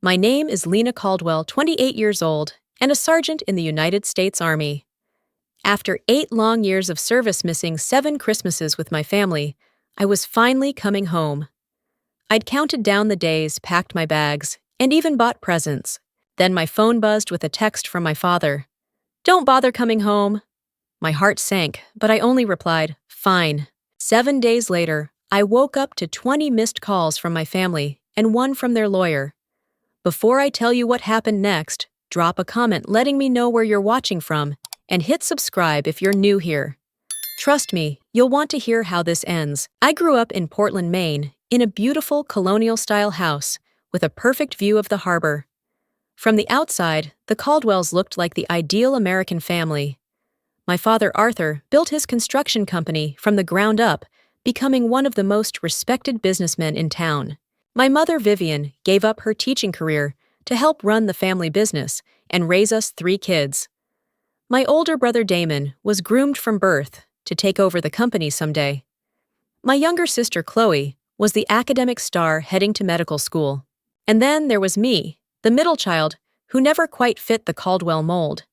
My name is Lena Caldwell, 28 years old, and a sergeant in the United States Army. After 8 long years of service missing 7 Christmases with my family, I was finally coming home. I'd counted down the days, packed my bags, and even bought presents. Then my phone buzzed with a text from my father. "Don't bother coming home." My heart sank, but I only replied, "Fine." 7 days later, I woke up to 20 missed calls from my family and 1 from their lawyer. Before I tell you what happened next, drop a comment letting me know where you're watching from, and hit subscribe if you're new here. Trust me, you'll want to hear how this ends. I grew up in Portland, Maine, in a beautiful colonial-style house with a perfect view of the harbor. From the outside, the Caldwells looked like the ideal American family. My father, Arthur, built his construction company from the ground up, becoming one of the most respected businessmen in town. My mother, Vivian, gave up her teaching career to help run the family business and raise us 3 kids. My older brother, Damon, was groomed from birth to take over the company someday. My younger sister, Chloe, was the academic star heading to medical school. And then there was me, the middle child, who never quite fit the Caldwell mold.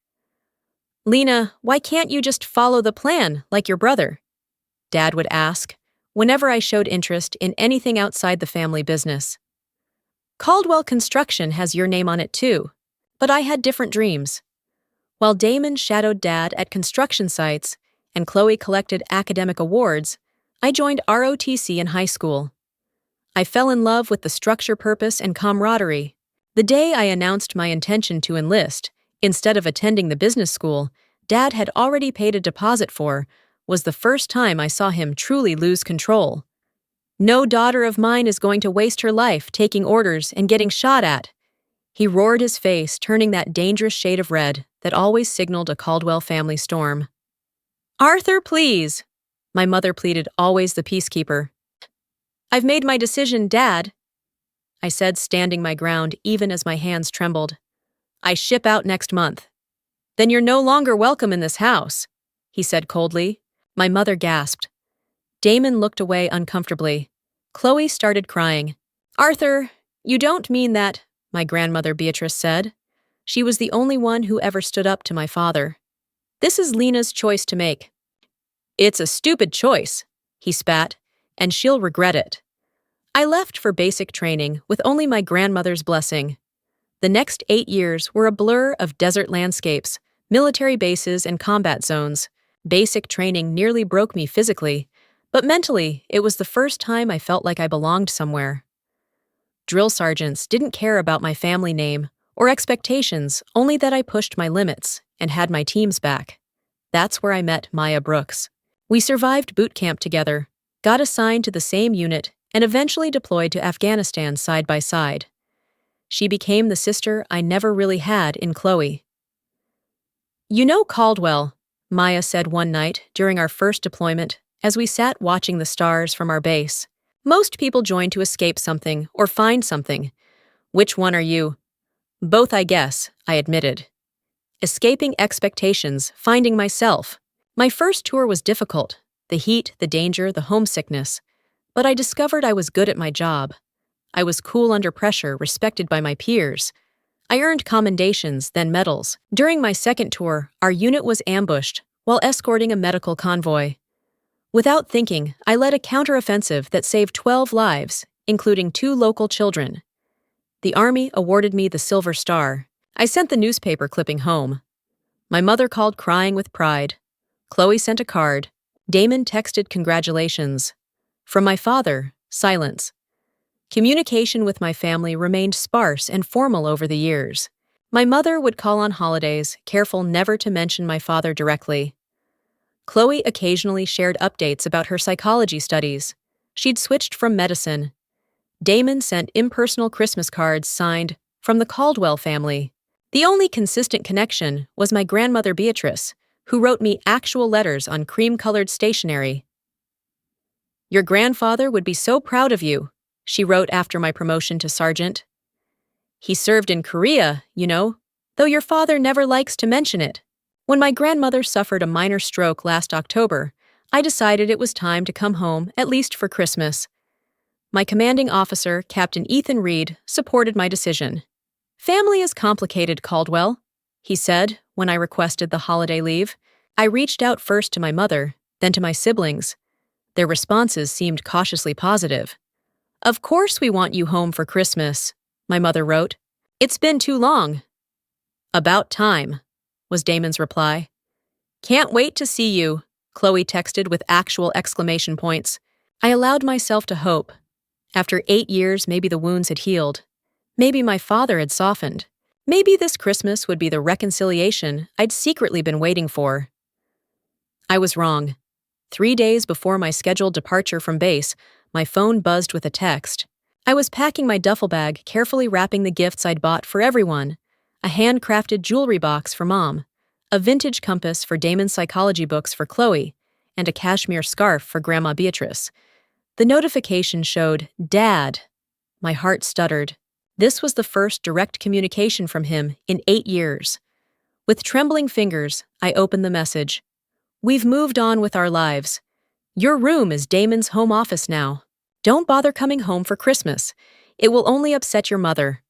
"Lena, why can't you just follow the plan like your brother?" Dad would ask, whenever I showed interest in anything outside the family business. "Caldwell Construction has your name on it too." But I had different dreams. While Damon shadowed Dad at construction sites and Chloe collected academic awards, I joined ROTC in high school. I fell in love with the structure, purpose, and camaraderie. The day I announced my intention to enlist, instead of attending the business school Dad had already paid a deposit for, was the first time I saw him truly lose control. "No daughter of mine is going to waste her life taking orders and getting shot at." He roared his face, turning that dangerous shade of red that always signaled a Caldwell family storm. "Arthur, please," my mother pleaded, always the peacekeeper. "I've made my decision, Dad," I said, standing my ground even as my hands trembled. "I ship out next month." "Then you're no longer welcome in this house," he said coldly. My mother gasped. Damon looked away uncomfortably. Chloe started crying. "Arthur, you don't mean that," my grandmother Beatrice said. She was the only one who ever stood up to my father. "This is Lena's choice to make." "It's a stupid choice," he spat, "and she'll regret it." I left for basic training with only my grandmother's blessing. The next 8 years were a blur of desert landscapes, military bases, and combat zones. Basic training nearly broke me physically, but mentally, it was the first time I felt like I belonged somewhere. Drill sergeants didn't care about my family name or expectations, only that I pushed my limits and had my team's back. That's where I met Maya Brooks. We survived boot camp together, got assigned to the same unit, and eventually deployed to Afghanistan side by side. She became the sister I never really had in Chloe. "You know Caldwell," Maya said one night during our first deployment as we sat watching the stars from our base. "Most people join to escape something or find something. Which one are you?" "Both, I guess," I admitted. Escaping expectations, finding myself. My first tour was difficult. The heat, the danger, the homesickness. But I discovered I was good at my job. I was cool under pressure, respected by my peers. I earned commendations, then medals. During my second tour, our unit was ambushed while escorting a medical convoy. Without thinking, I led a counteroffensive that saved 12 lives, including 2 local children. The Army awarded me the Silver Star. I sent the newspaper clipping home. My mother called crying with pride. Chloe sent a card. Damon texted congratulations. From my father, silence. Communication with my family remained sparse and formal over the years. My mother would call on holidays, careful never to mention my father directly. Chloe occasionally shared updates about her psychology studies. She'd switched from medicine. Damon sent impersonal Christmas cards signed, "From the Caldwell family." The only consistent connection was my grandmother Beatrice, who wrote me actual letters on cream-colored stationery. "Your grandfather would be so proud of you," she wrote after my promotion to sergeant. "He served in Korea, you know, though your father never likes to mention it." When my grandmother suffered a minor stroke last October, I decided it was time to come home, at least for Christmas. My commanding officer, Captain Ethan Reed, supported my decision. Family is complicated, Caldwell, he said when I requested the holiday leave. I reached out first to my mother, then to my siblings. Their responses seemed cautiously positive. Of course we want you home for Christmas, my mother wrote. It's been too long. About time, was Damon's reply. Can't wait to see you, Chloe texted with actual exclamation points. I allowed myself to hope. After 8 years, maybe the wounds had healed. Maybe my father had softened. Maybe this Christmas would be the reconciliation I'd secretly been waiting for. I was wrong. 3 days before my scheduled departure from base, my phone buzzed with a text. I was packing my duffel bag, carefully wrapping the gifts I'd bought for everyone. A handcrafted jewelry box for Mom, a vintage compass for Damon's psychology books for Chloe, and a cashmere scarf for Grandma Beatrice. The notification showed, Dad. My heart stuttered. This was the first direct communication from him in 8 years. With trembling fingers, I opened the message. We've moved on with our lives. Your room is Damon's home office now. Don't bother coming home for Christmas. It will only upset your mother.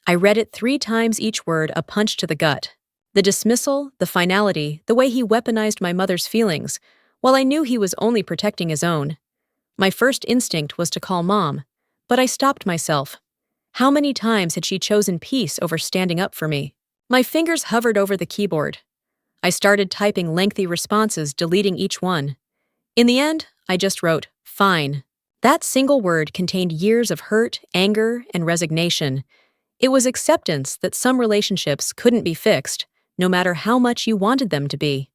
I read it 3 times, each word a punch to the gut. The dismissal, the finality, the way he weaponized my mother's feelings, while I knew he was only protecting his own. My first instinct was to call Mom, but I stopped myself. How many times had she chosen peace over standing up for me? My fingers hovered over the keyboard. I started typing lengthy responses, deleting each one. In the end, I just wrote, fine. That single word contained years of hurt, anger, and resignation. It was acceptance that some relationships couldn't be fixed, no matter how much you wanted them to be.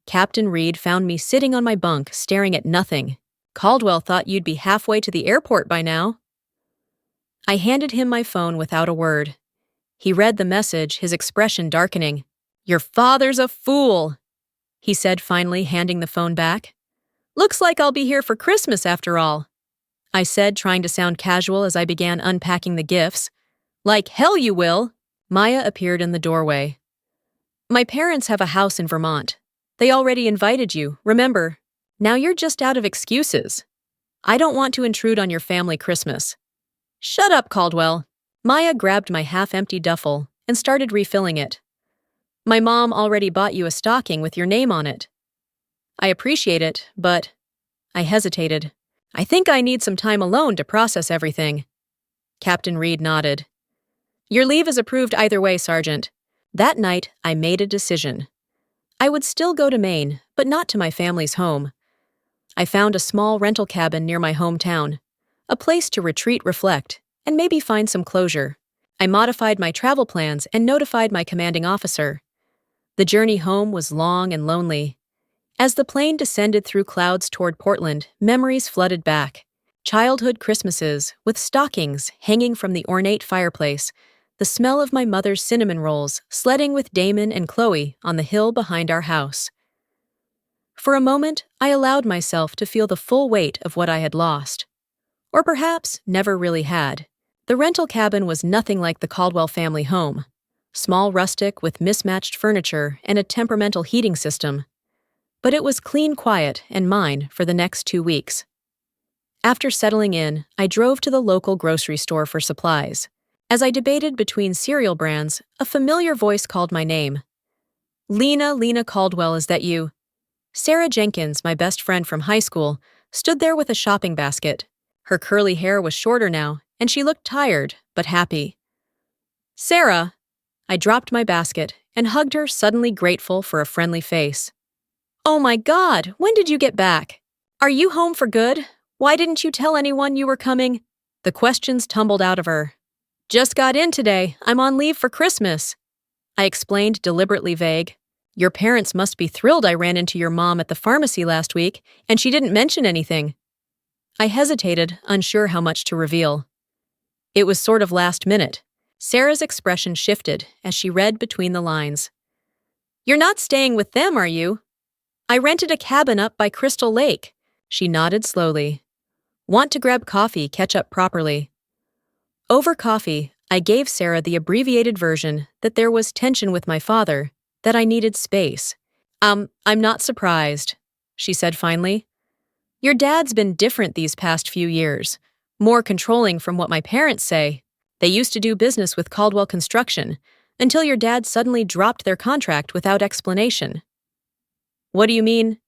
Captain Reed found me sitting on my bunk, staring at nothing. Caldwell thought you'd be halfway to the airport by now. I handed him my phone without a word. He read the message, his expression darkening. Your father's a fool, he said, finally handing the phone back. Looks like I'll be here for Christmas after all, I said, trying to sound casual as I began unpacking the gifts. Like hell you will. Maya appeared in the doorway. My parents have a house in Vermont. They already invited you, remember? Now you're just out of excuses. I don't want to intrude on your family Christmas. Shut up, Caldwell. Maya grabbed my half-empty duffel and started refilling it. My mom already bought you a stocking with your name on it. I appreciate it, but... I hesitated. I think I need some time alone to process everything. Captain Reed nodded. Your leave is approved either way, Sergeant. That night, I made a decision. I would still go to Maine, but not to my family's home. I found a small rental cabin near my hometown, a place to retreat, reflect, and maybe find some closure. I modified my travel plans and notified my commanding officer. The journey home was long and lonely. As the plane descended through clouds toward Portland, memories flooded back. Childhood Christmases, with stockings hanging from the ornate fireplace, the smell of my mother's cinnamon rolls, sledding with Damon and Chloe on the hill behind our house. For a moment, I allowed myself to feel the full weight of what I had lost. Or perhaps never really had. The rental cabin was nothing like the Caldwell family home. Small, rustic, with mismatched furniture and a temperamental heating system. But it was clean, quiet, and mine for the next 2 weeks. After settling in, I drove to the local grocery store for supplies. As I debated between cereal brands, a familiar voice called my name. Lena Caldwell, is that you? Sarah Jenkins, my best friend from high school, stood there with a shopping basket. Her curly hair was shorter now, and she looked tired, but happy. Sarah! I dropped my basket and hugged her, suddenly grateful for a friendly face. Oh my God, when did you get back? Are you home for good? Why didn't you tell anyone you were coming? The questions tumbled out of her. Just got in today. I'm on leave for Christmas. I explained, deliberately vague. Your parents must be thrilled I ran into your mom at the pharmacy last week, and she didn't mention anything. I hesitated, unsure how much to reveal. It was sort of last minute. Sarah's expression shifted as she read between the lines. You're not staying with them, are you? I rented a cabin up by Crystal Lake. She nodded slowly. Want to grab coffee, catch up properly. Over coffee, I gave Sarah the abbreviated version that there was tension with my father, that I needed space. I'm not surprised, she said finally. Your dad's been different these past few years, more controlling from what my parents say. They used to do business with Caldwell Construction until your dad suddenly dropped their contract without explanation. What do you mean?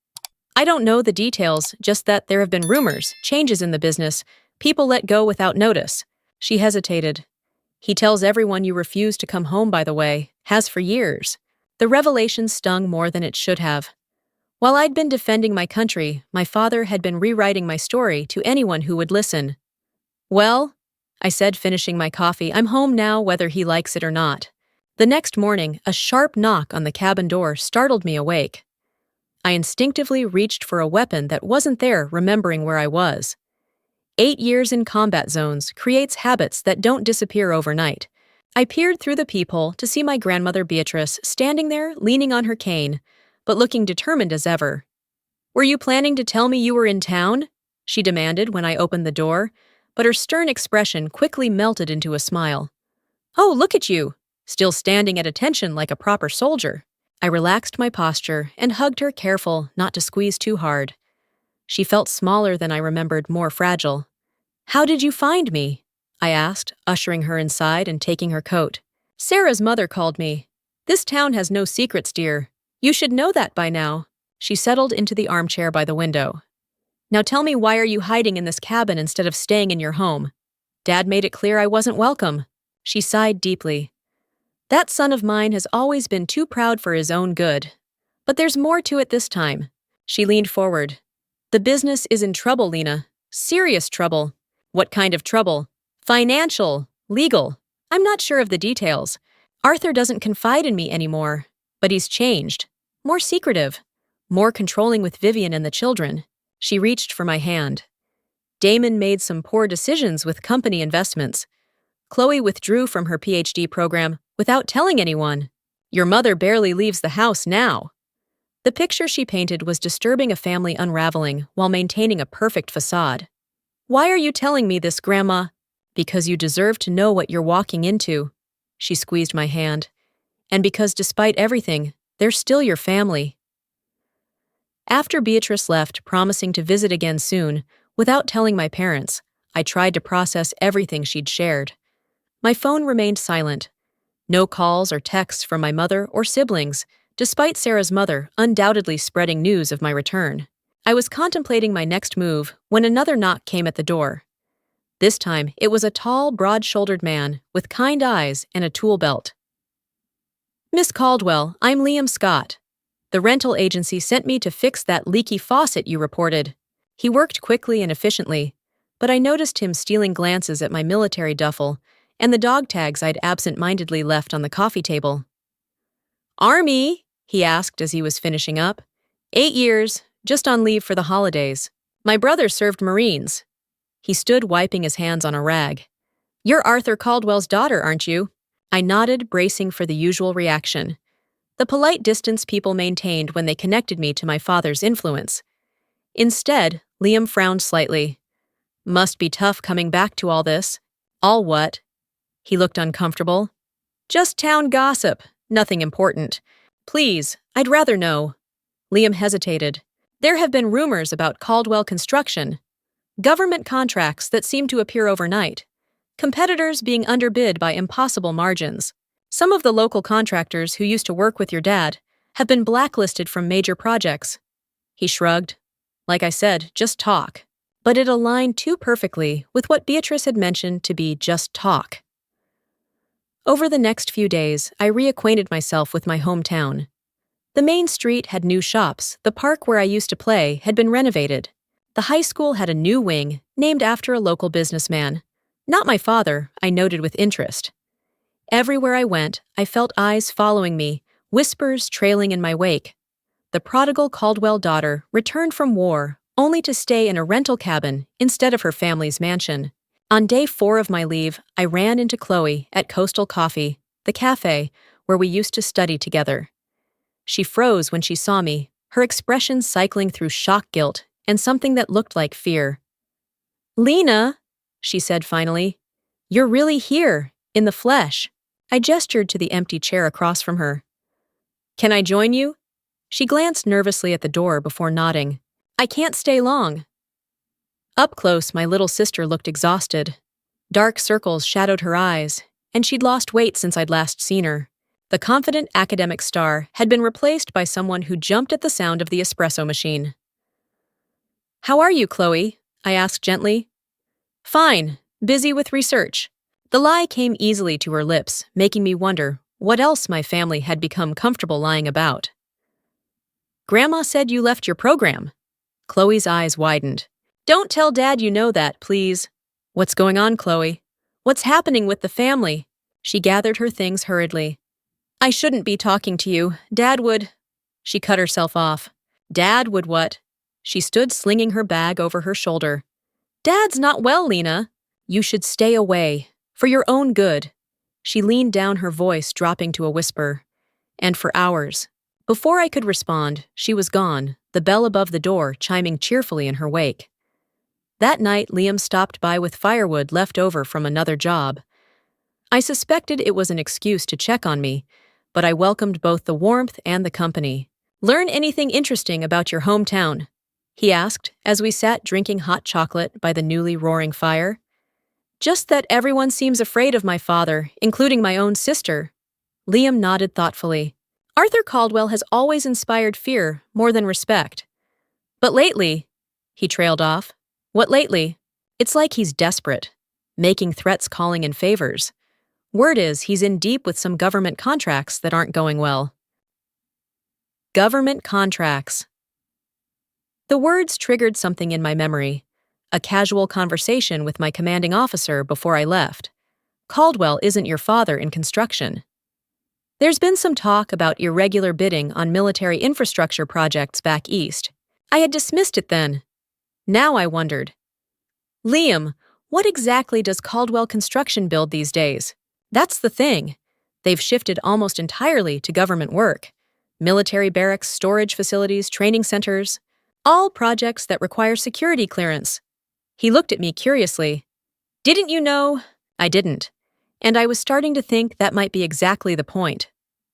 I don't know the details, just that there have been rumors, changes in the business, people let go without notice. She hesitated. He tells everyone you refuse to come home, by the way, has for years. The revelation stung more than it should have. While I'd been defending my country, my father had been rewriting my story to anyone who would listen. Well, I said, finishing my coffee, I'm home now whether he likes it or not. The next morning, a sharp knock on the cabin door startled me awake. I instinctively reached for a weapon that wasn't there, remembering where I was. 8 years in combat zones creates habits that don't disappear overnight. I peered through the peephole to see my grandmother Beatrice standing there, leaning on her cane, but looking determined as ever. Were you planning to tell me you were in town? She demanded when I opened the door, but her stern expression quickly melted into a smile. Oh, look at you, still standing at attention like a proper soldier. I relaxed my posture and hugged her, careful not to squeeze too hard. She felt smaller than I remembered, more fragile. How did you find me? I asked, ushering her inside and taking her coat. Sarah's mother called me. This town has no secrets, dear. You should know that by now. She settled into the armchair by the window. Now tell me, why are you hiding in this cabin instead of staying in your home? Dad made it clear I wasn't welcome. She sighed deeply. That son of mine has always been too proud for his own good. But there's more to it this time. She leaned forward. The business is in trouble, Lena. Serious trouble. What kind of trouble? Financial, legal. I'm not sure of the details. Arthur doesn't confide in me anymore. But he's changed. More secretive. More controlling with Vivian and the children. She reached for my hand. Damon made some poor decisions with company investments. Chloe withdrew from her PhD program without telling anyone. Your mother barely leaves the house now. The picture she painted was disturbing, a family unraveling while maintaining a perfect facade. Why are you telling me this, Grandma? Because you deserve to know what you're walking into. She squeezed my hand. And because despite everything, they're still your family. After Beatrice left, promising to visit again soon, without telling my parents, I tried to process everything she'd shared. My phone remained silent. No calls or texts from my mother or siblings, despite Sarah's mother undoubtedly spreading news of my return. I was contemplating my next move when another knock came at the door. This time, it was a tall, broad-shouldered man with kind eyes and a tool belt. Miss Caldwell, I'm Liam Scott. The rental agency sent me to fix that leaky faucet you reported. He worked quickly and efficiently, but I noticed him stealing glances at my military duffel and the dog tags I'd absent-mindedly left on the coffee table. Army? He asked as he was finishing up. 8 years, just on leave for the holidays. My brother served Marines. He stood wiping his hands on a rag. You're Arthur Caldwell's daughter, aren't you? I nodded, bracing for the usual reaction. The polite distance people maintained when they connected me to my father's influence. Instead, Liam frowned slightly. Must be tough coming back to all this. All what? He looked uncomfortable. Just town gossip, nothing important. Please, I'd rather know. Liam hesitated. There have been rumors about Caldwell Construction. Government contracts that seem to appear overnight. Competitors being underbid by impossible margins. Some of the local contractors who used to work with your dad have been blacklisted from major projects. He shrugged. Like I said, just talk. But it aligned too perfectly with what Beatrice had mentioned to be just talk. Over the next few days, I reacquainted myself with my hometown. The main street had new shops, the park where I used to play had been renovated. The high school had a new wing, named after a local businessman. Not my father, I noted with interest. Everywhere I went, I felt eyes following me, whispers trailing in my wake. The prodigal Caldwell daughter returned from war, only to stay in a rental cabin instead of her family's mansion. On day 4 of my leave, I ran into Chloe at Coastal Coffee, the cafe where we used to study together. She froze when she saw me, her expression cycling through shock, guilt, and something that looked like fear. Lena, she said finally, you're really here, in the flesh. I gestured to the empty chair across from her. Can I join you? She glanced nervously at the door before nodding. I can't stay long. Up close, my little sister looked exhausted. Dark circles shadowed her eyes, and she'd lost weight since I'd last seen her. The confident academic star had been replaced by someone who jumped at the sound of the espresso machine. "How are you, Chloe?" I asked gently. "Fine, busy with research." The lie came easily to her lips, making me wonder what else my family had become comfortable lying about. "Grandma said you left your program." Chloe's eyes widened. "Don't tell Dad you know that, please." "What's going on, Chloe? What's happening with the family?" She gathered her things hurriedly. "I shouldn't be talking to you. Dad would—" She cut herself off. "Dad would what?" She stood slinging her bag over her shoulder. "Dad's not well, Lena. You should stay away. For your own good." She leaned down, her voice dropping to a whisper. And for hours. Before I could respond, she was gone, the bell above the door chiming cheerfully in her wake. That night, Liam stopped by with firewood left over from another job. I suspected it was an excuse to check on me, but I welcomed both the warmth and the company. "Learn anything interesting about your hometown?" he asked as we sat drinking hot chocolate by the newly roaring fire. "Just that everyone seems afraid of my father, including my own sister." Liam nodded thoughtfully. "Arthur Caldwell has always inspired fear more than respect. But lately," he trailed off. "What lately?" "It's like he's desperate, making threats calling in favors. Word is he's in deep with some government contracts that aren't going well." Government contracts. The words triggered something in my memory. A casual conversation with my commanding officer before I left. "Caldwell isn't your father in construction." There's been some talk about irregular bidding on military infrastructure projects back east. I had dismissed it then. Now I wondered. "Liam, what exactly does Caldwell Construction build these days?" That's the thing. They've shifted almost entirely to government work. Military barracks, storage facilities, training centers. All projects that require security clearance. He looked at me curiously. "Didn't you know?" I didn't. And I was starting to think that might be exactly the point.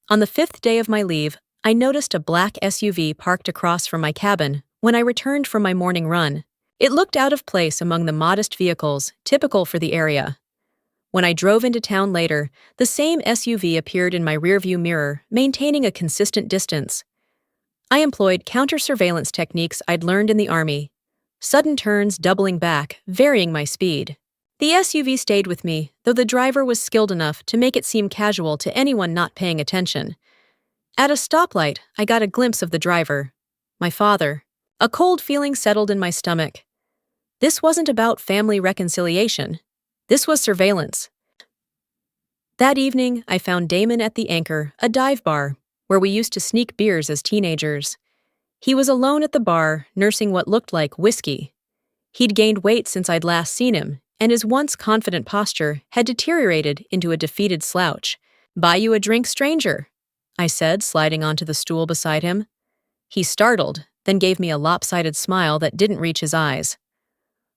On the 5th day of my leave, I noticed a black SUV parked across from my cabin when I returned from my morning run. It looked out of place among the modest vehicles, typical for the area. When I drove into town later, the same SUV appeared in my rearview mirror, maintaining a consistent distance. I employed counter-surveillance techniques I'd learned in the Army. Sudden turns, doubling back, varying my speed. The SUV stayed with me, though the driver was skilled enough to make it seem casual to anyone not paying attention. At a stoplight, I got a glimpse of the driver. My father. A cold feeling settled in my stomach. This wasn't about family reconciliation. This was surveillance. That evening, I found Damon at the Anchor, a dive bar, where we used to sneak beers as teenagers. He was alone at the bar, nursing what looked like whiskey. He'd gained weight since I'd last seen him, and his once confident posture had deteriorated into a defeated slouch. "Buy you a drink, stranger?" I said, sliding onto the stool beside him. He startled, then gave me a lopsided smile that didn't reach his eyes.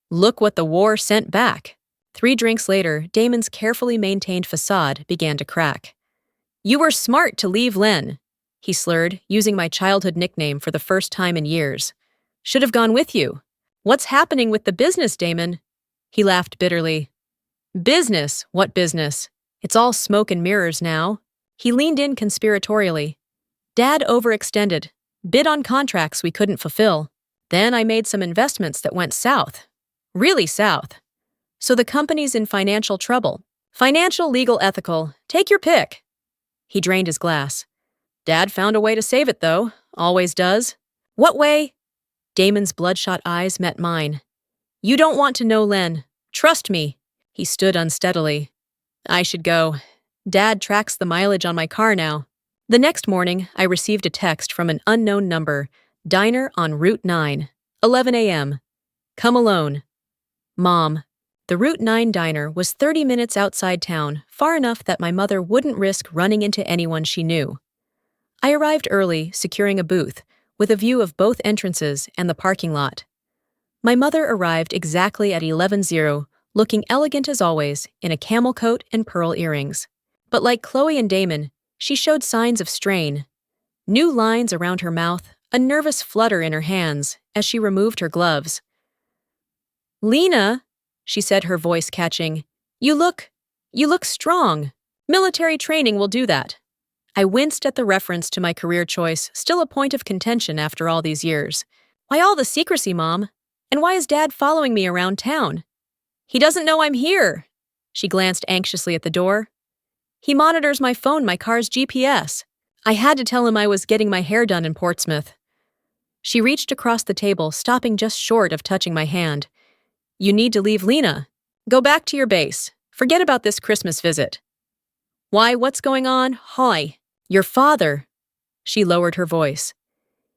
Look what the war sent back. 3 drinks later, Damon's carefully maintained facade began to crack. "You were smart to leave Len," he slurred, using my childhood nickname for the first time in years. "Should have gone with you." "What's happening with the business, Damon?" He laughed bitterly. "Business? What business? It's all smoke and mirrors now." He leaned in conspiratorially. "Dad overextended, bid on contracts we couldn't fulfill. Then I made some investments that went south. Really south. So the company's in financial trouble. Financial, legal, ethical. Take your pick." He drained his glass. "Dad found a way to save it, though. Always does." "What way?" Damon's bloodshot eyes met mine. "You don't want to know, Len. Trust me." He stood unsteadily. "I should go. Dad tracks the mileage on my car now." The next morning, I received a text from an unknown number. "Diner on Route 9. 11 a.m. Come alone." Mom. The Route 9 diner was 30 minutes outside town, far enough that my mother wouldn't risk running into anyone she knew. I arrived early, securing a booth, with a view of both entrances and the parking lot. My mother arrived exactly at 11:00, looking elegant as always, in a camel coat and pearl earrings. But like Chloe and Damon, she showed signs of strain. New lines around her mouth, a nervous flutter in her hands as she removed her gloves. "Lena," she said, her voice catching, You look, you look strong. Military training will do that. I winced at the reference to my career choice, still a point of contention after all these years. Why all the secrecy, Mom? And why is Dad following me around town? He doesn't know I'm here. She glanced anxiously at the door. He monitors my phone, my car's GPS. I had to tell him I was getting my hair done in Portsmouth. She reached across the table, stopping just short of touching my hand. You need to leave, Lena. Go back to your base. Forget about this Christmas visit. Why, what's going on? Hi. Your father. She lowered her voice.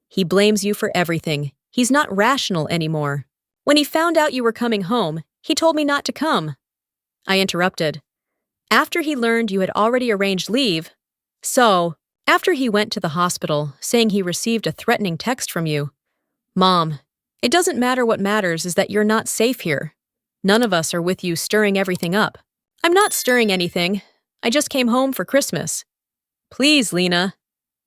He blames you for everything. He's not rational anymore. When he found out you were coming home, he told me not to come. I interrupted. After he learned you had already arranged leave. So, after he went to the hospital, saying he received a threatening text from you. Mom, it doesn't matter. What matters is that you're not safe here. None of us are with you stirring everything up. I'm not stirring anything. I just came home for Christmas. Please, Lena.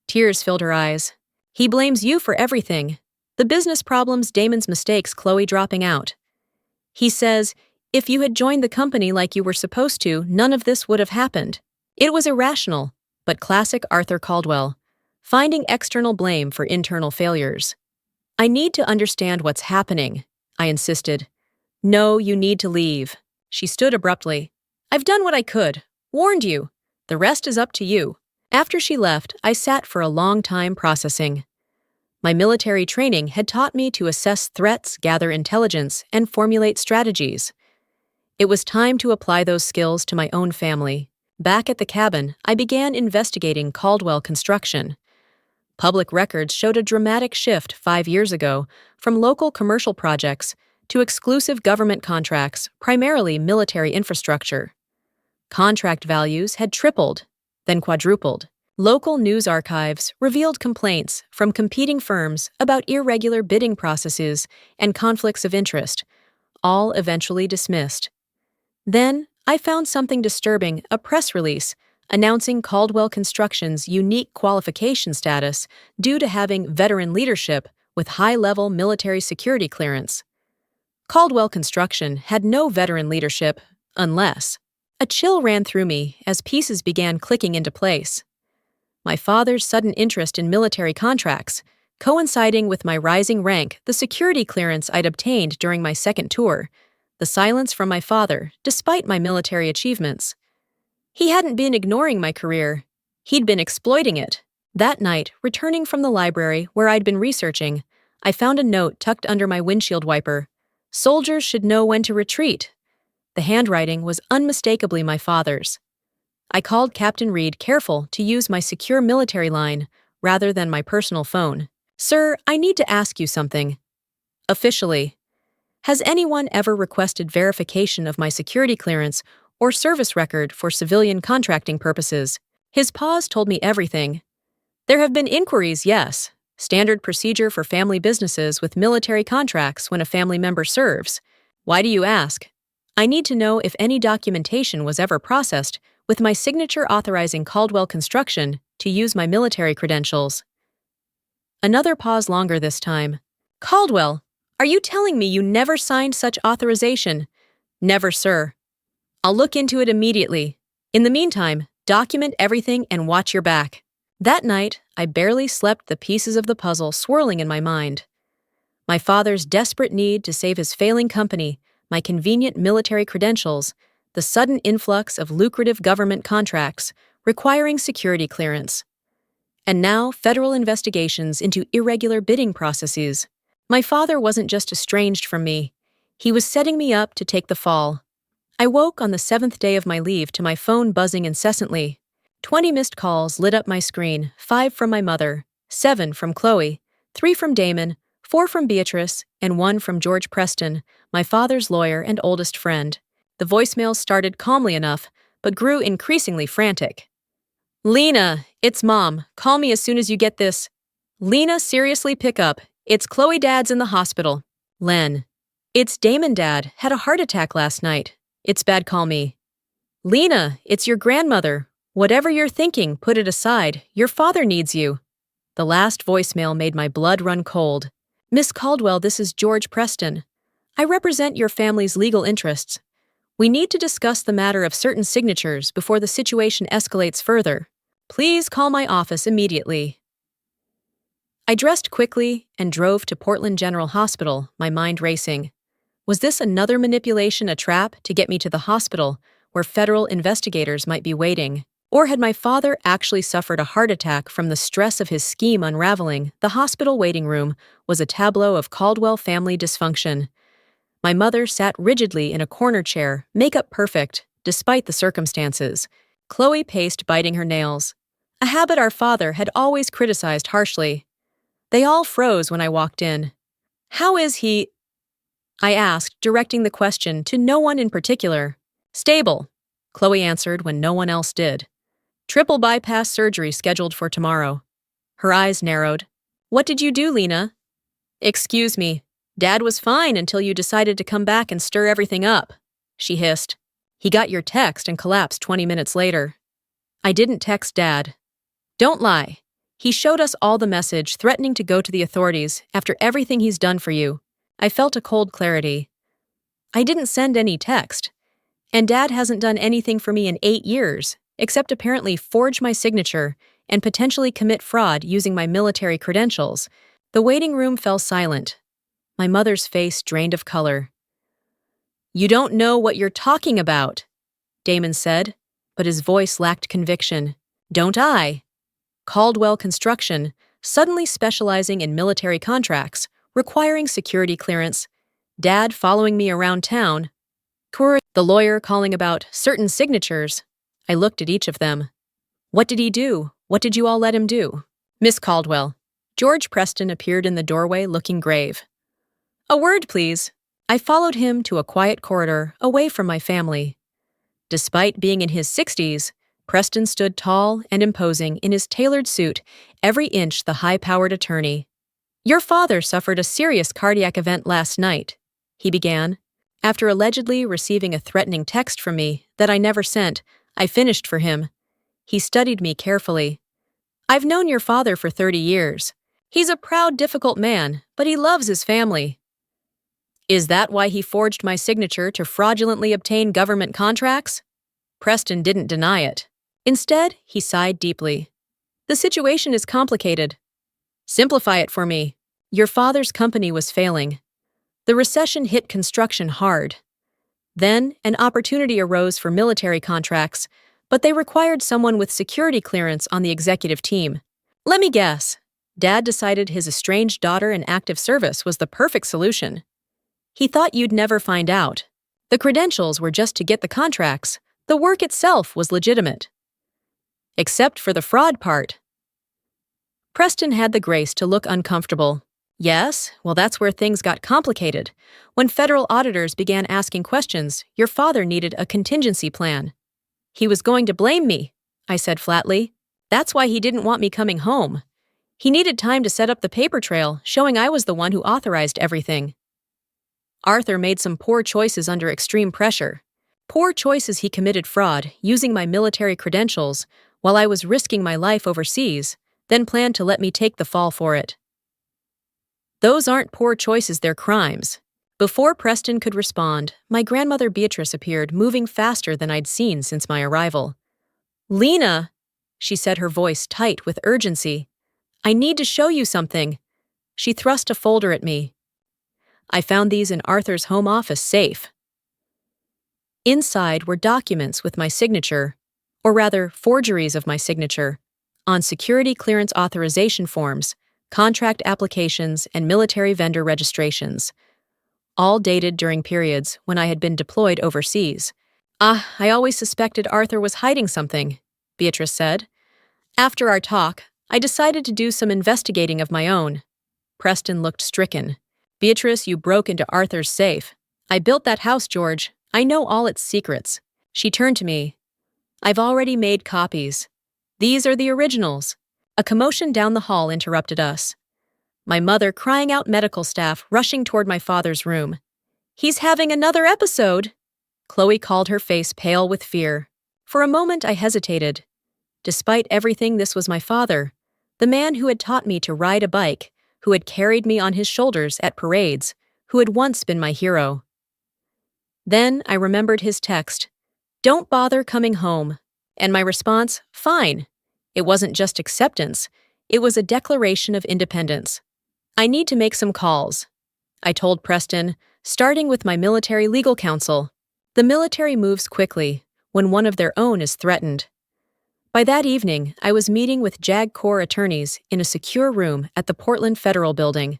Tears filled her eyes. He blames you for everything. The business problems, Damon's mistakes, Chloe dropping out. He says, if you had joined the company like you were supposed to, none of this would have happened. It was irrational, but classic Arthur Caldwell, finding external blame for internal failures. I need to understand what's happening, I insisted. No, you need to leave. She stood abruptly. I've done what I could. Warned you. The rest is up to you. After she left, I sat for a long time processing. My military training had taught me to assess threats, gather intelligence, and formulate strategies. It was time to apply those skills to my own family. Back at the cabin, I began investigating Caldwell construction. Public records showed a dramatic shift 5 years ago from local commercial projects to exclusive government contracts, primarily military infrastructure. Contract values had tripled, then quadrupled. Local news archives revealed complaints from competing firms about irregular bidding processes and conflicts of interest, all eventually dismissed. Then, I found something disturbing, a press release announcing Caldwell Construction's unique qualification status due to having veteran leadership with high-level military security clearance. Caldwell Construction had no veteran leadership, unless. A chill ran through me as pieces began clicking into place. My father's sudden interest in military contracts, coinciding with my rising rank, the security clearance I'd obtained during my second tour, the silence from my father, despite my military achievements. He hadn't been ignoring my career. He'd been exploiting it. That night, returning from the library where I'd been researching, I found a note tucked under my windshield wiper. Soldiers should know when to retreat. The handwriting was unmistakably my father's. I called Captain Reed, careful to use my secure military line rather than my personal phone. Sir, I need to ask you something. Officially. Has anyone ever requested verification of my security clearance or service record for civilian contracting purposes? His pause told me everything. There have been inquiries, yes. Standard procedure for family businesses with military contracts when a family member serves. Why do you ask? I need to know if any documentation was ever processed with my signature authorizing Caldwell Construction to use my military credentials. Another pause, longer this time. Caldwell, are you telling me you never signed such authorization? Never, sir. I'll look into it immediately. In the meantime, document everything and watch your back. That night, I barely slept, the pieces of the puzzle swirling in my mind. My father's desperate need to save his failing company, my convenient military credentials, the sudden influx of lucrative government contracts requiring security clearance. And now, federal investigations into irregular bidding processes. My father wasn't just estranged from me. He was setting me up to take the fall. I woke on the 7th day of my leave to my phone buzzing incessantly. 20 missed calls lit up my screen, 5 from my mother, 7 from Chloe, 3 from Damon, 4 from Beatrice, and 1 from George Preston, my father's lawyer and oldest friend. The voicemails started calmly enough, but grew increasingly frantic. Lena, it's Mom. Call me as soon as you get this. Lena, seriously, pick up. It's Chloe, Dad's in the hospital. Len. It's Damon, Dad. Had a heart attack last night. It's bad, call me. Lena, it's your grandmother. Whatever you're thinking, put it aside. Your father needs you. The last voicemail made my blood run cold. Miss Caldwell, this is George Preston. I represent your family's legal interests. We need to discuss the matter of certain signatures before the situation escalates further. Please call my office immediately. I dressed quickly and drove to Portland General Hospital, my mind racing. Was this another manipulation, a trap to get me to the hospital where federal investigators might be waiting? Or had my father actually suffered a heart attack from the stress of his scheme unraveling? The hospital waiting room was a tableau of Caldwell family dysfunction. My mother sat rigidly in a corner chair, makeup perfect, despite the circumstances. Chloe paced, biting her nails, a habit our father had always criticized harshly. They all froze when I walked in. "How is he?" I asked, directing the question to no one in particular. "Stable," Chloe answered when no one else did. "Triple bypass surgery scheduled for tomorrow." Her eyes narrowed. "What did you do, Lena?" "Excuse me. Dad was fine until you decided to come back and stir everything up," she hissed. "He got your text and collapsed 20 minutes later." "I didn't text Dad." "Don't lie. He showed us all the message threatening to go to the authorities after everything he's done for you." I felt a cold clarity. "I didn't send any text. And Dad hasn't done anything for me in 8 years, except apparently forge my signature and potentially commit fraud using my military credentials." The waiting room fell silent. My mother's face drained of color. "You don't know what you're talking about," Damon said, but his voice lacked conviction. "Don't I?" Caldwell Construction, suddenly specializing in military contracts, requiring security clearance. Dad following me around town. The lawyer calling about certain signatures. I looked at each of them. "What did he do? What did you all let him do?" "Miss Caldwell." George Preston appeared in the doorway looking grave. "A word, please." I followed him to a quiet corridor away from my family. Despite being in his 60s, Preston stood tall and imposing in his tailored suit, every inch the high-powered attorney. "Your father suffered a serious cardiac event last night," he began. After allegedly receiving a threatening text from me that I never sent, I finished for him. He studied me carefully. "I've known your father for 30 years. He's a proud, difficult man, but he loves his family." "Is that why he forged my signature to fraudulently obtain government contracts?" Preston didn't deny it. Instead, he sighed deeply. "The situation is complicated. Simplify it for me. Your father's company was failing. The recession hit construction hard. Then, an opportunity arose for military contracts, but they required someone with security clearance on the executive team. Let me guess. Dad decided his estranged daughter in active service was the perfect solution. He thought you'd never find out. The credentials were just to get the contracts. The work itself was legitimate. Except for the fraud part." Preston had the grace to look uncomfortable. "Yes, well, that's where things got complicated. When federal auditors began asking questions, your father needed a contingency plan." "He was going to blame me," I said flatly. "That's why he didn't want me coming home. He needed time to set up the paper trail, showing I was the one who authorized everything." Arthur made some poor choices under extreme pressure. Poor choices. He committed fraud, using my military credentials, while I was risking my life overseas, then planned to let me take the fall for it. "Those aren't poor choices, they're crimes." Before Preston could respond, my grandmother Beatrice appeared, moving faster than I'd seen since my arrival. "Lena," she said, her voice tight with urgency. "I need to show you something." She thrust a folder at me. "I found these in Arthur's home office safe." Inside were documents with my signature, or rather, forgeries of my signature, on security clearance authorization forms, contract applications, and military vendor registrations, all dated during periods when I had been deployed overseas. I always suspected Arthur was hiding something," Beatrice said. "After our talk, I decided to do some investigating of my own." Preston looked stricken. "Beatrice, you broke into Arthur's safe." "I built that house, George. I know all its secrets." She turned to me. "I've already made copies. These are the originals." A commotion down the hall interrupted us. My mother crying out, medical staff rushing toward my father's room. "He's having another episode!" Chloe called, her face pale with fear. For a moment I hesitated. Despite everything, this was my father, the man who had taught me to ride a bike, who had carried me on his shoulders at parades, who had once been my hero. Then I remembered his text, "Don't bother coming home." And my response, "Fine." It wasn't just acceptance, it was a declaration of independence. "I need to make some calls," I told Preston, starting with my military legal counsel. The military moves quickly when one of their own is threatened. By that evening, I was meeting with JAG Corps attorneys in a secure room at the Portland Federal Building.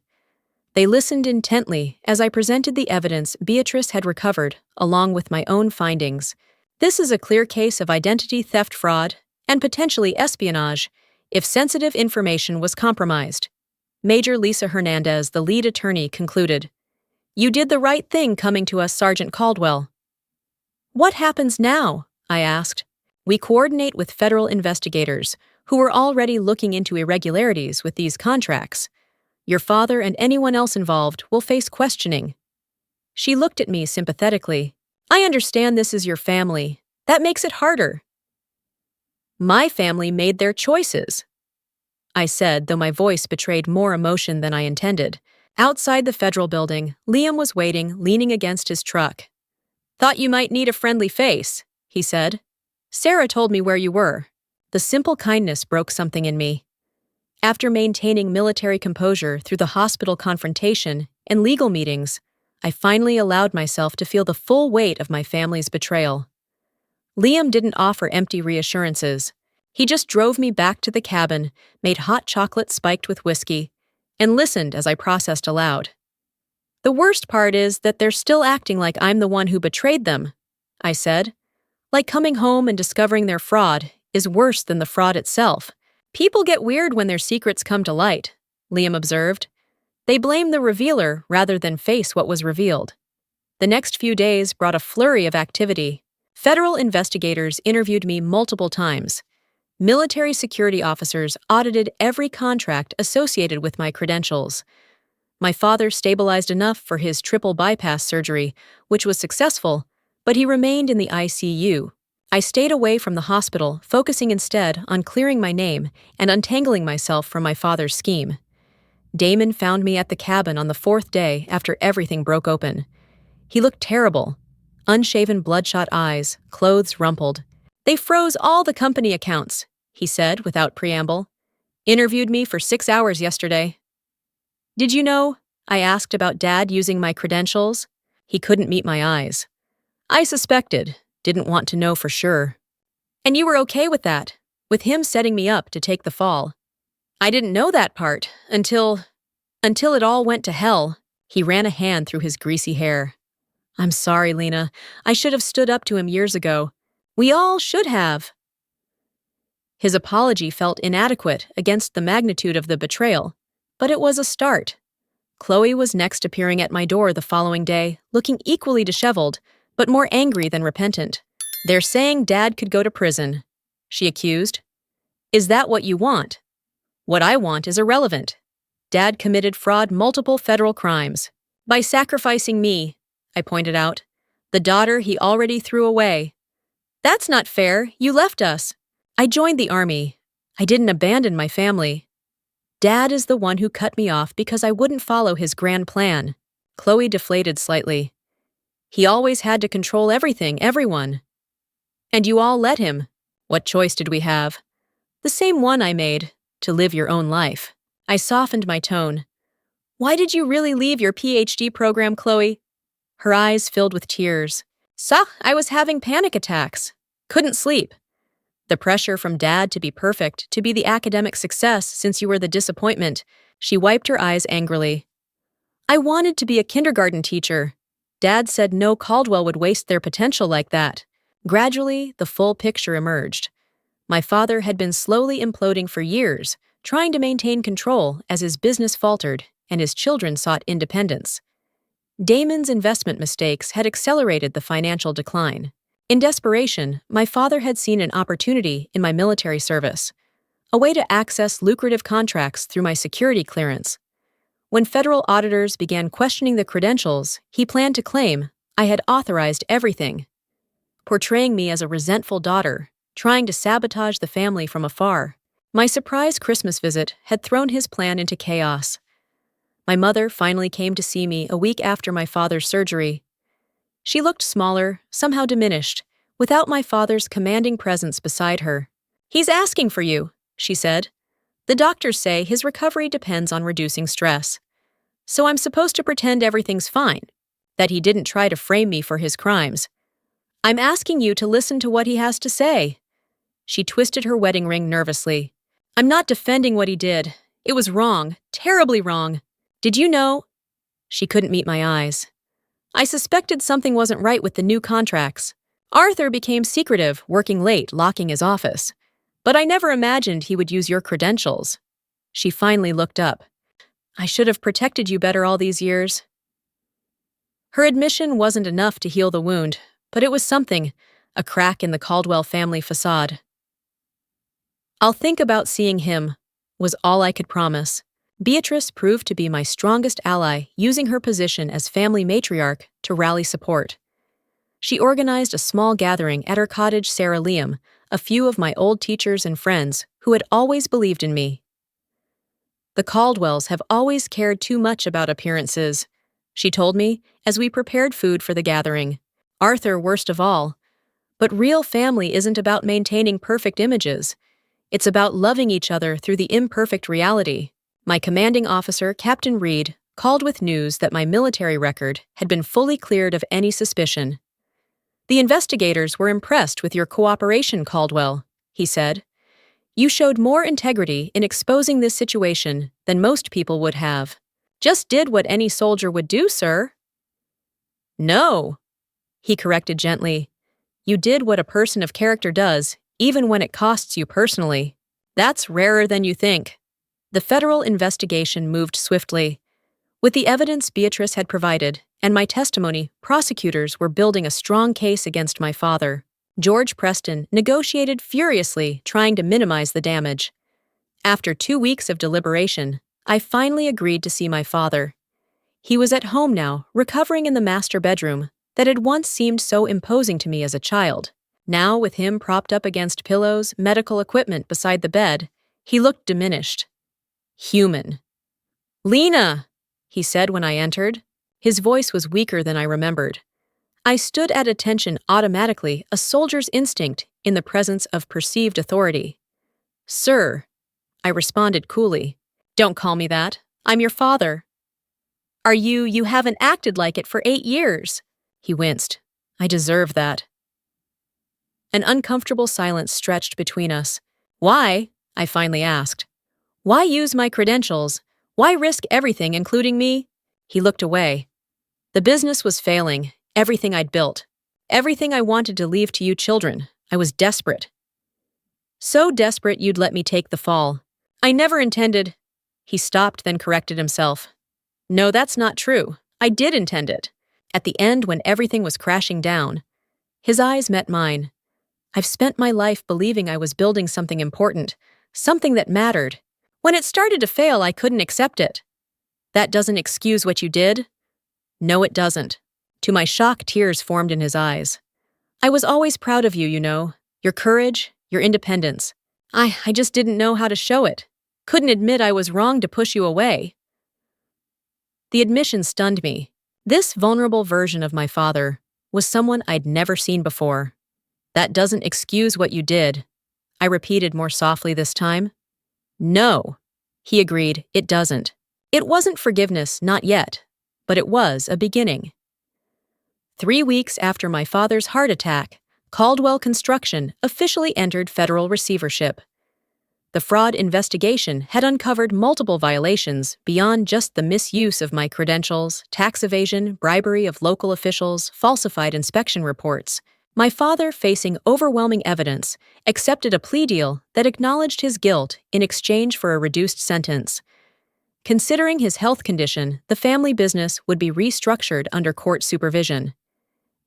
They listened intently as I presented the evidence Beatrice had recovered, along with my own findings. This is a clear case of identity theft fraud and potentially espionage if sensitive information was compromised. Major Lisa Hernandez, the lead attorney, concluded, "You did the right thing coming to us, Sergeant Caldwell." "What happens now?" I asked. "We coordinate with federal investigators who are already looking into irregularities with these contracts. Your father and anyone else involved will face questioning." She looked at me sympathetically. "I understand this is your family. That makes it harder." "My family made their choices," I said, though my voice betrayed more emotion than I intended. Outside the federal building, Liam was waiting, leaning against his truck. "Thought you might need a friendly face," he said. "Sarah told me where you were." The simple kindness broke something in me. After maintaining military composure through the hospital confrontation and legal meetings, I finally allowed myself to feel the full weight of my family's betrayal. Liam didn't offer empty reassurances. He just drove me back to the cabin, made hot chocolate spiked with whiskey, and listened as I processed aloud. "The worst part is that they're still acting like I'm the one who betrayed them," I said. "Like coming home and discovering their fraud is worse than the fraud itself." "People get weird when their secrets come to light," Liam observed. "They blame the revealer rather than face what was revealed." The next few days brought a flurry of activity. Federal investigators interviewed me multiple times. Military security officers audited every contract associated with my credentials. My father stabilized enough for his triple bypass surgery, which was successful, but he remained in the ICU. I stayed away from the hospital, focusing instead on clearing my name and untangling myself from my father's scheme. Damon found me at the cabin on the 4th day after everything broke open. He looked terrible. Unshaven, bloodshot eyes, clothes rumpled. "They froze all the company accounts," he said without preamble. "Interviewed me for 6 hours yesterday." "Did you know?" I asked about Dad using my credentials. He couldn't meet my eyes. "I suspected. Didn't want to know for sure." "And you were okay with that, with him setting me up to take the fall?" "I didn't know that part until it all went to hell." He ran a hand through his greasy hair. "I'm sorry, Lena. I should have stood up to him years ago. We all should have." His apology felt inadequate against the magnitude of the betrayal, but it was a start. Chloe was next appearing at my door the following day, looking equally disheveled, but more angry than repentant. "They're saying Dad could go to prison," she accused. "Is that what you want?" "What I want is irrelevant. Dad committed fraud, multiple federal crimes. By sacrificing me," I pointed out, "the daughter he already threw away." "That's not fair. You left us." "I joined the Army. I didn't abandon my family. Dad is the one who cut me off because I wouldn't follow his grand plan." Chloe deflated slightly. "He always had to control everything, everyone. And you all let him. What choice did we have?" "The same one I made, to live your own life." I softened my tone. "Why did you really leave your PhD program, Chloe?" Her eyes filled with tears. I was having panic attacks. Couldn't sleep. The pressure from Dad to be perfect, to be the academic success since you were the disappointment." She wiped her eyes angrily. "I wanted to be a kindergarten teacher. Dad said no Caldwell would waste their potential like that." Gradually, the full picture emerged. My father had been slowly imploding for years, trying to maintain control as his business faltered and his children sought independence. Damon's investment mistakes had accelerated the financial decline. In desperation, my father had seen an opportunity in my military service, a way to access lucrative contracts through my security clearance. When federal auditors began questioning the credentials, he planned to claim I had authorized everything, portraying me as a resentful daughter, trying to sabotage the family from afar. My surprise Christmas visit had thrown his plan into chaos. My mother finally came to see me a week after my father's surgery. She looked smaller, somehow diminished, without my father's commanding presence beside her. "He's asking for you," she said. "The doctors say his recovery depends on reducing stress. So I'm supposed to pretend everything's fine, that he didn't try to frame me for his crimes. I'm asking you to listen to what he has to say." She twisted her wedding ring nervously. "I'm not defending what he did. It was wrong, terribly wrong. Did you know?" She couldn't meet my eyes. "I suspected something wasn't right with the new contracts. Arthur became secretive, working late, locking his office. But I never imagined he would use your credentials." She finally looked up. "I should have protected you better all these years." Her admission wasn't enough to heal the wound, but it was something, a crack in the Caldwell family facade. "I'll think about seeing him," was all I could promise. Beatrice proved to be my strongest ally, using her position as family matriarch to rally support. She organized a small gathering at her cottage Sarah Liam, a few of my old teachers and friends who had always believed in me. "The Caldwells have always cared too much about appearances," she told me as we prepared food for the gathering. "Arthur worst of all. But real family isn't about maintaining perfect images. It's about loving each other through the imperfect reality." My commanding officer, Captain Reed, called with news that my military record had been fully cleared of any suspicion. "The investigators were impressed with your cooperation, Caldwell," he said. "You showed more integrity in exposing this situation than most people would have." "Just did what any soldier would do, sir." "No," he corrected gently. "You did what a person of character does, even when it costs you personally. That's rarer than you think." The federal investigation moved swiftly. With the evidence Beatrice had provided and my testimony, prosecutors were building a strong case against my father. George Preston negotiated furiously, trying to minimize the damage. After 2 weeks of deliberation, I finally agreed to see my father. He was at home now, recovering in the master bedroom that had once seemed so imposing to me as a child. Now, with him propped up against pillows, medical equipment beside the bed, he looked diminished. Human. "Lena," he said when I entered. His voice was weaker than I remembered. I stood at attention automatically, a soldier's instinct in the presence of perceived authority. "Sir," I responded coolly. "Don't call me that. I'm your father." You haven't acted like it for 8 years." He winced. "I deserve that." An uncomfortable silence stretched between us. "Why?" I finally asked. "Why use my credentials? Why risk everything, including me?" He looked away. "The business was failing, everything I'd built. Everything I wanted to leave to you children. I was desperate. So desperate you'd let me take the fall. I never intended—" He stopped, then corrected himself. "No, that's not true. I did intend it. At the end, when everything was crashing down." His eyes met mine. "I've spent my life believing I was building something important, something that mattered. When it started to fail, I couldn't accept it." "That doesn't excuse what you did?" "No, it doesn't." To my shock, tears formed in his eyes. "I was always proud of you, you know. Your courage, your independence. I just didn't know how to show it. Couldn't admit I was wrong to push you away." The admission stunned me. This vulnerable version of my father was someone I'd never seen before. "That doesn't excuse what you did," I repeated more softly this time. "No," he agreed, "it doesn't. It wasn't forgiveness, not yet, but it was a beginning." 3 weeks after my father's heart attack, Caldwell Construction officially entered federal receivership. The fraud investigation had uncovered multiple violations beyond just the misuse of my credentials, tax evasion, bribery of local officials, falsified inspection reports. My father, facing overwhelming evidence, accepted a plea deal that acknowledged his guilt in exchange for a reduced sentence. Considering his health condition, the family business would be restructured under court supervision.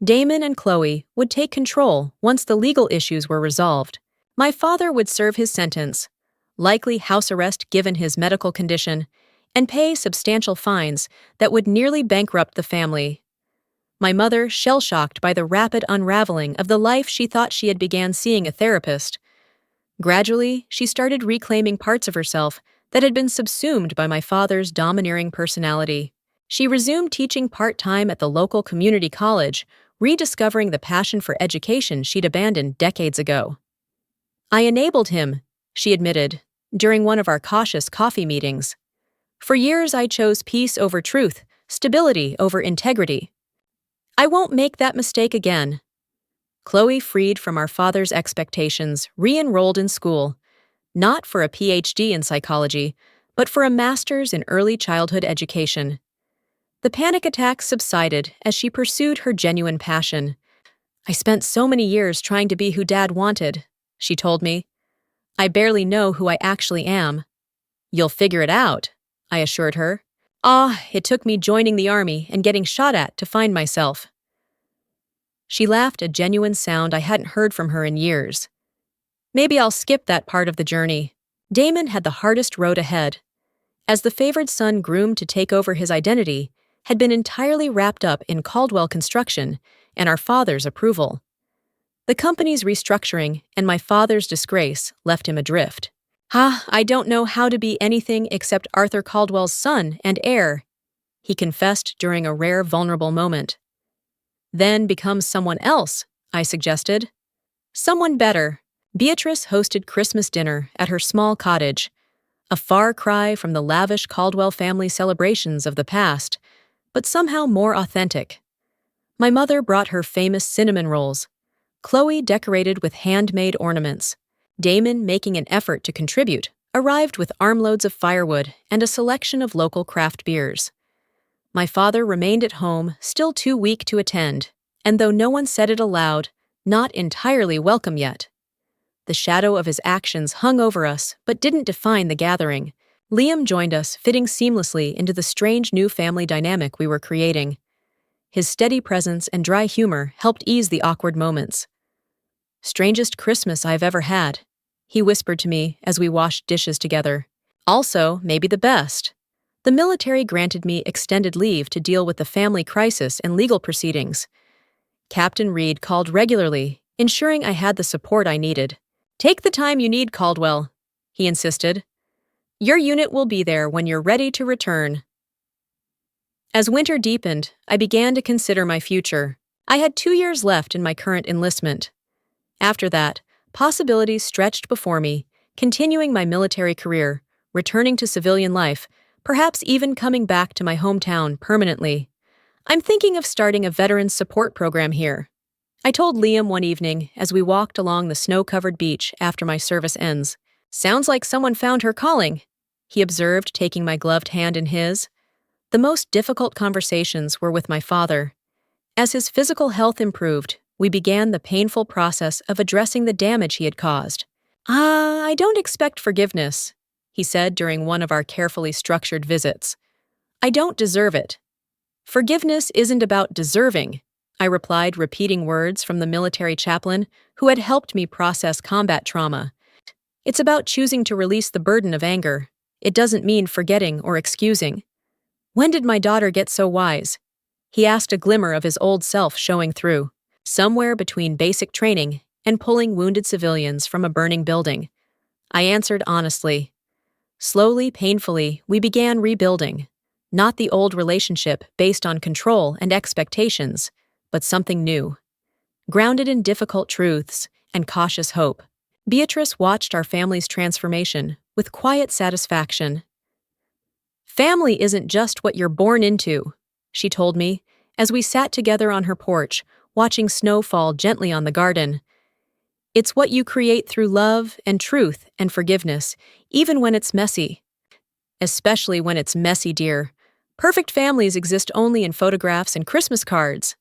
Damon and Chloe would take control once the legal issues were resolved. My father would serve his sentence, likely house arrest given his medical condition, and pay substantial fines that would nearly bankrupt the family. My mother, shell-shocked by the rapid unraveling of the life she thought she had began seeing a therapist. Gradually, she started reclaiming parts of herself that had been subsumed by my father's domineering personality. She resumed teaching part-time at the local community college, rediscovering the passion for education she'd abandoned decades ago. I enabled him, she admitted, during one of our cautious coffee meetings. For years, I chose peace over truth, stability over integrity. I won't make that mistake again. Chloe, freed from our father's expectations, re-enrolled in school, not for a PhD in psychology, but for a master's in early childhood education. The panic attacks subsided as she pursued her genuine passion. I spent so many years trying to be who Dad wanted, she told me. I barely know who I actually am. You'll figure it out, I assured her. It took me joining the army and getting shot at to find myself. She laughed, a genuine sound I hadn't heard from her in years. Maybe I'll skip that part of the journey. Damon had the hardest road ahead. As the favored son groomed to take over his identity, had been entirely wrapped up in Caldwell construction and our father's approval. The company's restructuring and my father's disgrace left him adrift. I don't know how to be anything except Arthur Caldwell's son and heir, he confessed during a rare vulnerable moment. Then become someone else, I suggested. Someone better. Beatrice hosted Christmas dinner at her small cottage, a far cry from the lavish Caldwell family celebrations of the past, but somehow more authentic. My mother brought her famous cinnamon rolls, Chloe decorated with handmade ornaments. Damon, making an effort to contribute, arrived with armloads of firewood and a selection of local craft beers. My father remained at home, still too weak to attend, and though no one said it aloud, not entirely welcome yet. The shadow of his actions hung over us, but didn't define the gathering. Liam joined us, fitting seamlessly into the strange new family dynamic we were creating. His steady presence and dry humor helped ease the awkward moments. Strangest Christmas I've ever had, he whispered to me as we washed dishes together. Also, maybe the best. The military granted me extended leave to deal with the family crisis and legal proceedings. Captain Reed called regularly, ensuring I had the support I needed. Take the time you need, Caldwell, he insisted. Your unit will be there when you're ready to return. As winter deepened, I began to consider my future. I had 2 years left in my current enlistment. After that, possibilities stretched before me, continuing my military career, returning to civilian life, perhaps even coming back to my hometown permanently. I'm thinking of starting a veterans support program here, I told Liam one evening as we walked along the snow-covered beach after my service ends. Sounds like someone found her calling, he observed, taking my gloved hand in his. The most difficult conversations were with my father. As his physical health improved, we began the painful process of addressing the damage he had caused. I don't expect forgiveness, he said during one of our carefully structured visits. I don't deserve it. Forgiveness isn't about deserving, I replied, repeating words from the military chaplain who had helped me process combat trauma. It's about choosing to release the burden of anger. It doesn't mean forgetting or excusing. When did my daughter get so wise? He asked, a glimmer of his old self showing through. Somewhere between basic training and pulling wounded civilians from a burning building. I answered honestly. Slowly, painfully, we began rebuilding. Not the old relationship based on control and expectations, but something new. Grounded in difficult truths and cautious hope, Beatrice watched our family's transformation with quiet satisfaction. Family isn't just what you're born into, she told me, as we sat together on her porch, watching snow fall gently on the garden. It's what you create through love and truth and forgiveness, even when it's messy. Especially when it's messy, dear. Perfect families exist only in photographs and Christmas cards.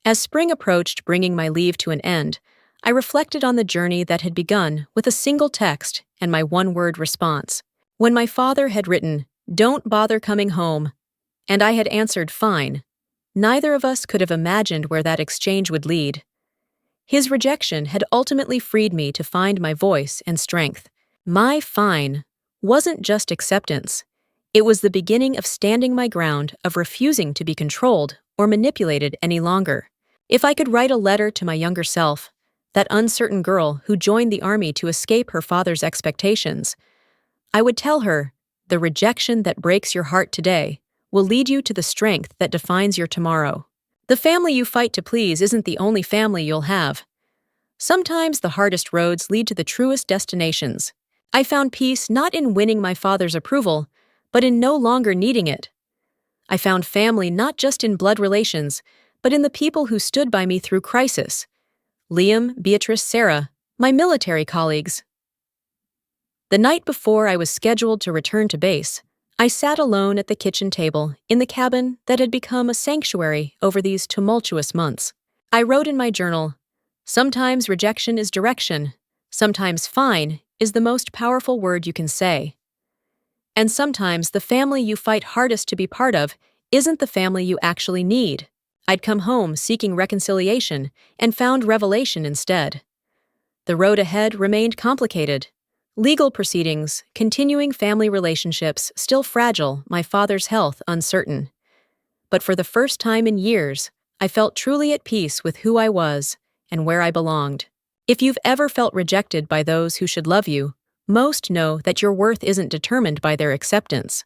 As spring approached, bringing my leave to an end, I reflected on the journey that had begun with a single text and my one-word response. When my father had written, "Don't bother coming home," and I had answered, "Fine," neither of us could have imagined where that exchange would lead. His rejection had ultimately freed me to find my voice and strength. My fine wasn't just acceptance. It was the beginning of standing my ground, of refusing to be controlled or manipulated any longer. If I could write a letter to my younger self, that uncertain girl who joined the army to escape her father's expectations, I would tell her, the rejection that breaks your heart today will lead you to the strength that defines your tomorrow. The family you fight to please isn't the only family you'll have. Sometimes the hardest roads lead to the truest destinations. I found peace not in winning my father's approval, but in no longer needing it. I found family not just in blood relations, but in the people who stood by me through crisis. Liam, Beatrice, Sarah, my military colleagues. The night before I was scheduled to return to base, I sat alone at the kitchen table in the cabin that had become a sanctuary over these tumultuous months. I wrote in my journal, "Sometimes rejection is direction. Sometimes fine is the most powerful word you can say. And sometimes the family you fight hardest to be part of isn't the family you actually need." I'd come home seeking reconciliation and found revelation instead. The road ahead remained complicated. Legal proceedings, continuing family relationships still fragile, my father's health uncertain. But for the first time in years, I felt truly at peace with who I was and where I belonged. If you've ever felt rejected by those who should love you, most know that your worth isn't determined by their acceptance.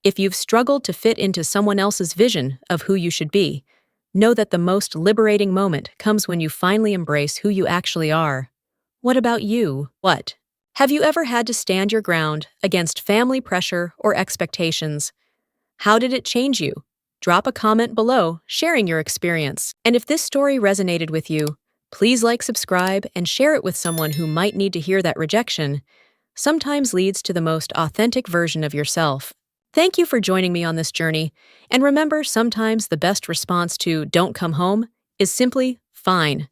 If you've struggled to fit into someone else's vision of who you should be, know that the most liberating moment comes when you finally embrace who you actually are. What about you? What? Have you ever had to stand your ground against family pressure or expectations? How did it change you? Drop a comment below sharing your experience. And if this story resonated with you, please like, subscribe, and share it with someone who might need to hear that rejection sometimes leads to the most authentic version of yourself. Thank you for joining me on this journey, and remember, sometimes the best response to "don't come home" is simply "fine."